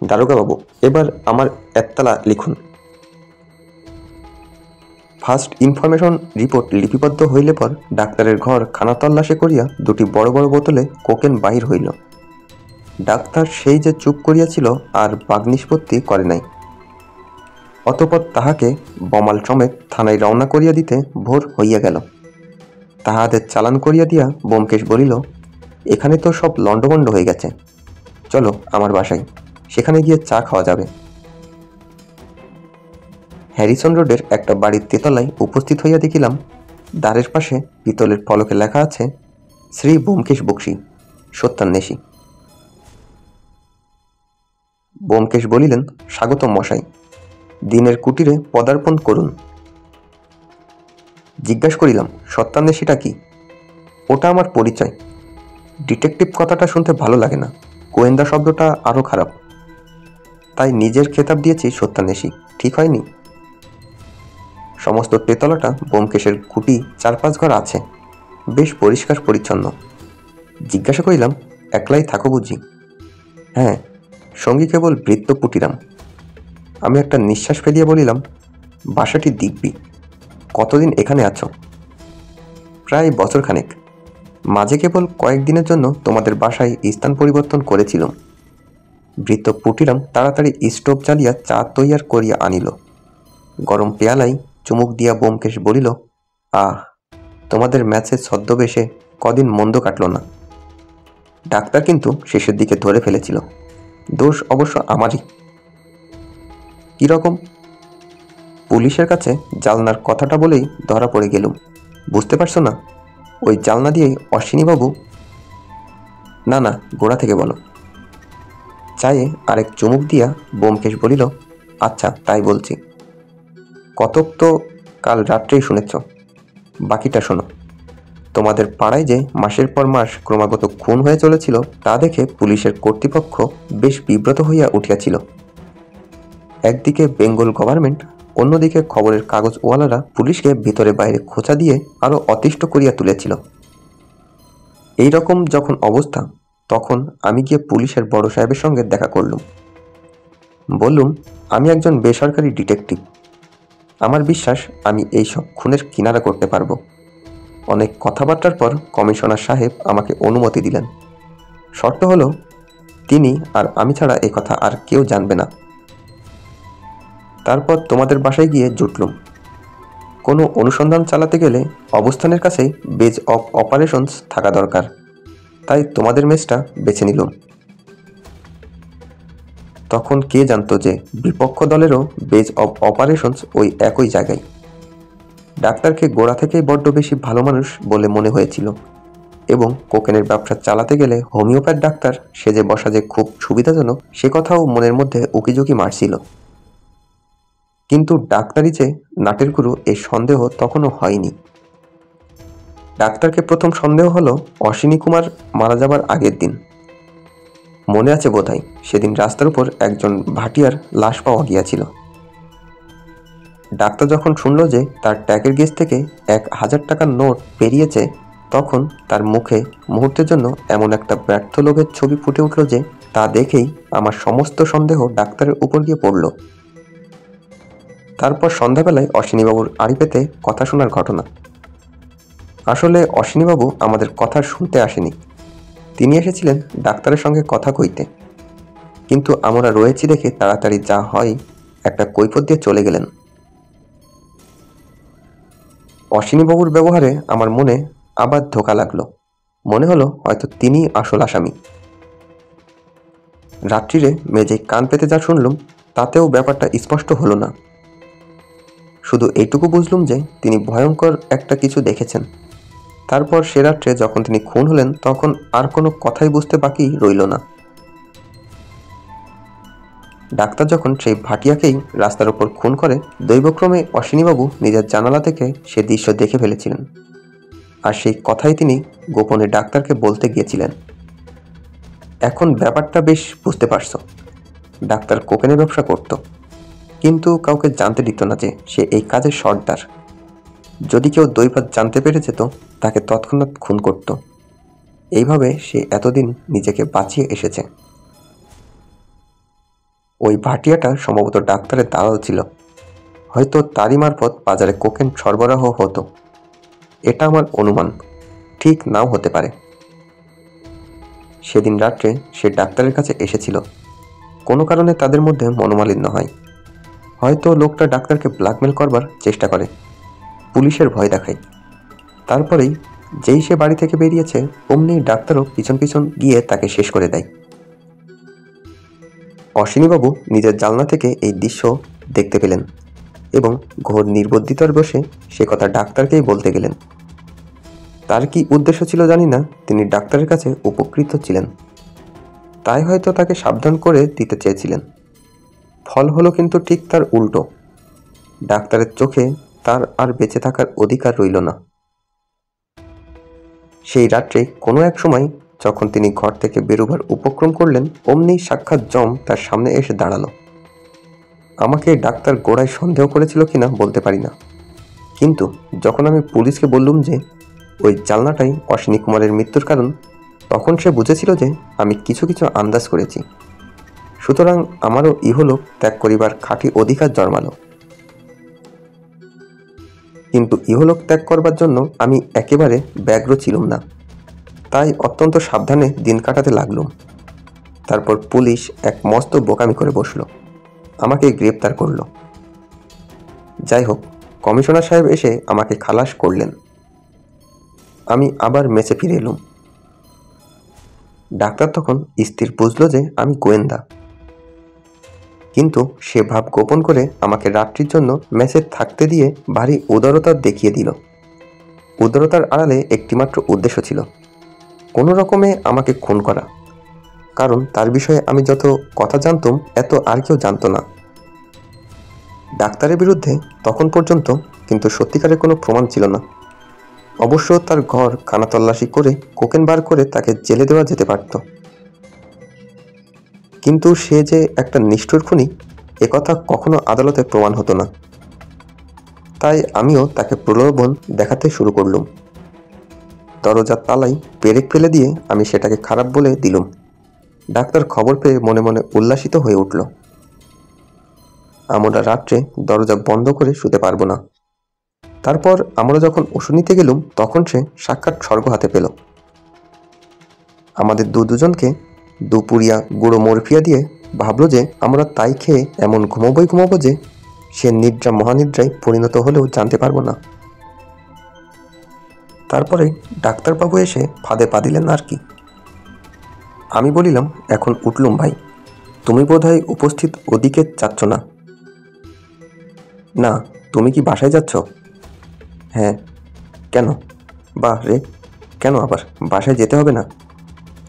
দারোগাবাবু, এবার আমার একতলা লিখুন। ফার্স্ট ইনফরমেশন রিপোর্ট লিপিবদ্ধ হইলে পর ডাক্তারের ঘর খানা তল্লাশি করিয়া দুটি বড় বড় বোতলে কোকেন বাহির হইল। ডাক্তার সেই যে চুপ করিয়াছিল আর বাগ নিষ্পত্তি করে নাই। অতঃপর তাহাকে বমাল সমেত থানায় রওনা করিয়া দিতে ভোর হইয়া গেল। তাহাদের চালান করিয়া দিয়া ব্যোমকেশ বলিল, এখানে তো সব লণ্ডভণ্ড হয়ে গেছে, চলো আমার বাসায়, সেখানে গিয়ে চা খাওয়া যাবে। হ্যারিসন রোডের একটা বাড়ির তেতলায় উপস্থিত হইয়া দেখিলাম দ্বারের পাশে পিতলের ফলকে লেখা আছে, শ্রী ব্যোমকেশ বক্সী, সত্যান্বেষী। ব্যোমকেশ বলিলেন, স্বাগতম মশাই, দিনের কুটিরে পদার্পণ করুন। জিজ্ঞাসা করিলাম, সত্যান্বেষীটা কি? ওটা আমার পরিচয়। ডিটেকটিভ কথাটা শুনতে ভালো লাগে না, গোয়েন্দা শব্দটা আরও খারাপ, তাই নিজের খেতাব দিয়েছি সত্যান্বেষী, ঠিক হয়নি? সমস্ত তেতলাটা ব্যোমকেশের কুটি 4-5 ঘর আছে, বেশ পরিষ্কার পরিচ্ছন্ন। জিজ্ঞাসা করিলাম, একলাই থাকো বুঝি? হ্যাঁ, সঙ্গী কেবল বৃত্ত পুটিরাম। আমি একটা নিঃশ্বাস ফেলিয়া বলিলাম, বাসাটি দিব্যি। কতদিন এখানে আছো? প্রায় বছরখানেক। মাঝে কেবল কয়েকদিনের জন্য তোমাদের বাসায় স্থান পরিবর্তন করেছিলাম। বৃত্ত পুটিরাম তাড়াতাড়ি স্টোভ জ্বালিয়া চা তৈয়ার করিয়া আনিল। গরম পেয়ালাই চুমুক দিয়া ব্যোমকেশ বলিল, আহ, তোমাদের ম্যাচের ছদ্মবেশে কদিন মন্দ কাটল না। ডাক্তার কিন্তু শেষের দিকে ধরে ফেলেছিল, দোষ অবশ্য আমারই। কিরকম? পুলিশের কাছে জালনার কথাটা বলেই ধরা পড়ে গেলুম, বুঝতে পারছো না? ওই জালনা দিয়েই অশ্বিনীবাবু। না না, গোড়া থেকে বলো। চায়ে আরেক চুমুক দিয়া ব্যোমকেশ বলিল, আচ্ছা তাই বলছি। কতক তো কাল রাত্রেই শুনেছ, বাকিটা শোনো। তোমাদের পাড়ায় যে মাসের পর মাস ক্রমাগত খুন হয়ে চলেছিল তা দেখে পুলিশের কর্তৃপক্ষ বেশ বিব্রত হইয়া উঠিয়াছিল। একদিকে বেঙ্গল গভর্নমেন্ট, অন্যদিকে খবরের কাগজওয়ালারা পুলিশকে ভিতরে বাইরে খোঁচা দিয়ে আরও অতিষ্ঠ করিয়া তুলেছিল। এই রকম যখন অবস্থা, তখন আমি গিয়ে পুলিশের বড় সাহেবের সঙ্গে দেখা করলুম। বললুম, আমি একজন বেসরকারি ডিটেকটিভ, আমার বিশ্বাস আমি এই সব খুনের কিনারা করতে পারবো। অনেক কথাবার্তার পর কমিশনার সাহেব আমাকে অনুমতি দিলেন। শর্ত হলো, তিনি আর আমি ছাড়া এই কথা আর কেউ জানবে না। তারপর তোমাদের বাসায় গিয়ে জুটলুম। কোনো অনুসন্ধান চালাতে গেলে অবস্থানের কাছেই বেজ অফ অপারেশনস থাকা দরকার, তাই তোমাদের মেসটা বেছে নিলুম। তখন কে জানতো যে বিপক্ষ দলেরও বেজ অফ অপারেশনস ওই একই জায়গায়। ডাক্তারকে গোড়া থেকেই বড্ড বেশি ভালো মানুষ বলে মনে হয়েছিল, এবং কোকেনের ব্যবসা চালাতে গেলে হোমিওপ্যাথ ডাক্তার সেজে বসা যে খুব সুবিধাজনক সে কথাও মনের মধ্যে উকিঝুঁকি মারছিল। কিন্তু ডাক্তারি যে নাটের গুরু এই সন্দেহ তখনও হয়নি। ডাক্তারকে প্রথম সন্দেহ হলো অশ্বিনী কুমার মারা যাবার আগের দিন। মনে আছে বোধহয়, সেদিন রাস্তার উপর একজন ভাটিয়ার লাশ পাওয়া গিয়াছিল। ডাক্তার যখন শুনল যে তার ট্যাগের গেজ থেকে 1000 টাকার নোট পেরিয়েছে, তখন তার মুখে মুহূর্তের জন্য এমন একটা ব্যর্থ লোভের ছবি ফুটে উঠল যে তা দেখেই আমার সমস্ত সন্দেহ ডাক্তারের উপর গিয়ে পড়ল। তারপর সন্ধ্যাবেলায় অশ্বিনীবাবুর আড়ি পেতে কথা শোনার ঘটনা। আসলে অশ্বিনীবাবু আমাদের কথা শুনতে আসেনি, তিনি এসেছিলেন ডাক্তারের সঙ্গে কথা কইতে। কিন্তু আমরা রয়েছি দেখে তাড়াতাড়ি যা হয় একটা কৈফিয়ত দিয়ে চলে গেলেন। অশ্বিনীবাবুর ব্যবহারে আমার মনে আবার ধোঁকা লাগলো। মনে হলো হয়তো তিনিই আসল আসামি। রাত্রিরে মেজে কান পেতে যা শুনলুম তাতেও ব্যাপারটা স্পষ্ট হলো না। শুধু এইটুকু বুঝলুম যে তিনি ভয়ঙ্কর একটা কিছু দেখেছেন। তারপর সে রাত্রে যখন তিনি খুন হলেন তখন আর কোনো কথাই বুঝতে বাকি রইল না। ডাক্তার যখন সেই ভাটিয়াকেই রাস্তার ওপর খুন করে, দৈবক্রমে অশ্বিনীবাবু নিজের জানালা থেকে সে দৃশ্য দেখে ফেলেছিলেন, আর সেই কথাই তিনি গোপনে ডাক্তারকে বলতে গিয়েছিলেন। এখন ব্যাপারটা বেশ বুঝতে পারছো। ডাক্তার কোকেনের ব্যবসা করত, কিন্তু কাউকে জানতে দিত না যে সে এই কাজের সর্দার। যদি কেউ দৈবাত জানতে পেরে যেত, তাকে তৎক্ষণাৎ খুন করত। এইভাবে সে এতদিন নিজেকে বাঁচিয়ে এসেছে। ওই ভাটিয়াটা সম্ভবত ডাক্তারের দালাল ছিল, হয়তো তারই মারফত বাজারে কোকেন সরবরাহ হতো। এটা আমার অনুমান, ঠিক নাও হতে পারে। সেদিন রাত্রে সে ডাক্তারের কাছে এসেছিল। কোনো কারণে তাদের মধ্যে মনোমালিন্য হয়। হয়তো লোকটা ডাক্তারকে ব্ল্যাকমেল করবার চেষ্টা করে, পুলিশের ভয় দেখায়। তারপরেই যেই সে বাড়ি থেকে বেরিয়েছে, অমনি ডাক্তারও পিছন পিছন গিয়ে তাকে শেষ করে দেয়। অশ্বিনীবাবু নিজের জানলা থেকে এই দৃশ্য দেখতে পেলেন এবং ঘোর নির্বুদ্ধিতার বসে সে কথা ডাক্তারকেই বলতে গেলেন। তার কি উদ্দেশ্য ছিল জানি না, তিনি ডাক্তারের কাছে উপকৃত ছিলেন, তাই হয়তো তাকে সাবধান করে দিতে চেয়েছিলেন। ফল হলো কিন্তু ঠিক তার উল্টো। ডাক্তারের চোখে তার আর বেঁচে থাকার অধিকার রইল না। সেই রাত্রে কোনো এক সময় যখন তিনি ঘর থেকে বেরোবার উপক্রম করলেন, অমনি সাক্ষাৎ যম তার সামনে এসে দাঁড়ালো। আমাকে ডাক্তার গোড়ায় সন্দেহ করেছিল কিনা বলতে পারি না, কিন্তু যখন আমি পুলিশকে বললুম যে ওই জানলাটাই অশ্বিনী কুমারের মৃত্যুর কারণ, তখন সে বুঝেছিল যে আমি কিছু কিছু আন্দাজ করেছি। সুতরাং আমারও ইহলোক ত্যাগ করিবার খাঁটি অধিকার জন্মালো। কিন্তু ইহলোক ত্যাগ করবার জন্য আমি একেবারে ব্যগ্র ছিলুম না, তাই অত্যন্ত সাবধানে দিন কাটাতে লাগলুম। তারপর পুলিশ এক মস্ত বোকামি করে বসল, আমাকে গ্রেপ্তার করল। যাই হোক, কমিশনার সাহেব এসে আমাকে খালাস করলেন। আমি আবার মেসে ফিরে এলুম। ডাক্তার তখন স্থির বুঝল যে আমি গোয়েন্দা, কিন্তু সে ভাব গোপন করে আমাকে রাত্রির জন্য মেসে থাকতে দিয়ে ভারী উদারতা দেখিয়ে দিল। উদারতার আড়ালে একটিমাত্র উদ্দেশ্য ছিল, কোনো রকমে আমাকে খুন করা। কারণ তার বিষয়ে আমি যত কথা জানতাম এত আর কেউ জানত না। ডাক্তারের বিরুদ্ধে তখন পর্যন্ত কিন্তু সত্যিকারের কোনো প্রমাণ ছিল না। অবশ্য তার ঘর খানাতল্লাশি করে কোকেন বার করে তাকে জেলে দেওয়া যেতে পারত, কিন্তু সে যে একটা নিষ্ঠুর খুনি একথা কখনো আদালতে প্রমাণ হতো না। তাই আমিও তাকে প্রলোভন দেখাতে শুরু করলুম। দরজার তালাই পেরেক ফেলে দিয়ে আমি সেটাকে খারাপ বলে দিলুম। ডাক্তার খবর পেয়ে মনে মনে উল্লাসিত হয়ে উঠল। আমরা রাত্রে দরজা বন্ধ করে শুতে পারবো না। তারপর আমরা যখন ওষুধ নিতে গেলুম, তখন সে সাক্ষাৎ স্বর্গ হাতে পেল। আমাদের দুজনকে দুপুরিয়া গুঁড়ো মরফিয়া দিয়ে ভাবল যে আমরা তাই খেয়ে এমন ঘুমাবো যে সে নিদ্রা মহানিদ্রায় পরিণত হলেও জানতে পারবো না। তারপরে ডাক্তারবাবু এসে ফাঁদে পা দিলেন আর কি। আমি বলিলাম, এখন উঠলুম ভাই, তুমি বোধহয় উপস্থিত ওদিকে যাচ্ছ না? না, তুমি কি বাসায় যাচ্ছ? হ্যাঁ। কেন? বাহ রে, কেন আবার বাসায় যেতে হবে না?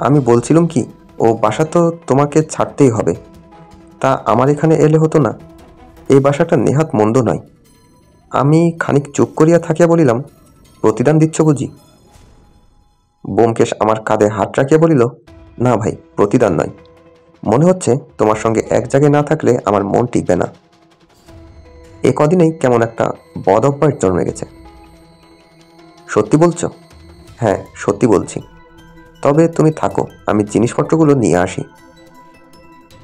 আমি বলছিলাম কি, ও বাসা তো তোমাকে ছাড়তেই হবে, তা আমার এখানে এলে হতো না? এই বাসাটা নেহাত মন্দ নয়। আমি খানিক চুপ করিয়া থাকিয়া বলিলাম, প্রতিদান দিচ্ছ বুঝি? ব্যোমকেশ আমার কাঁধে হাত রাখিয়া বলিল, না ভাই, প্রতিদান নয়। মনে হচ্ছে তোমার সঙ্গে এক জায়গায় না থাকলে আমার মন টিকবে না। এ কদিনেই কেমন একটা বদ অভ্যাস জন্মে গেছে। সত্যি বলছো? হ্যাঁ, সত্যি বলছি। তবে তুমি থাকো, আমি জিনিসপত্রগুলো নিয়ে আসি।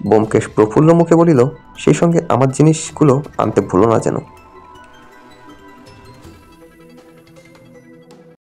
ব্যোমকেশ প্রফুল্ল মুখে বলিল, সেই সঙ্গে আমার জিনিসগুলো আনতে ভুলো না যেন।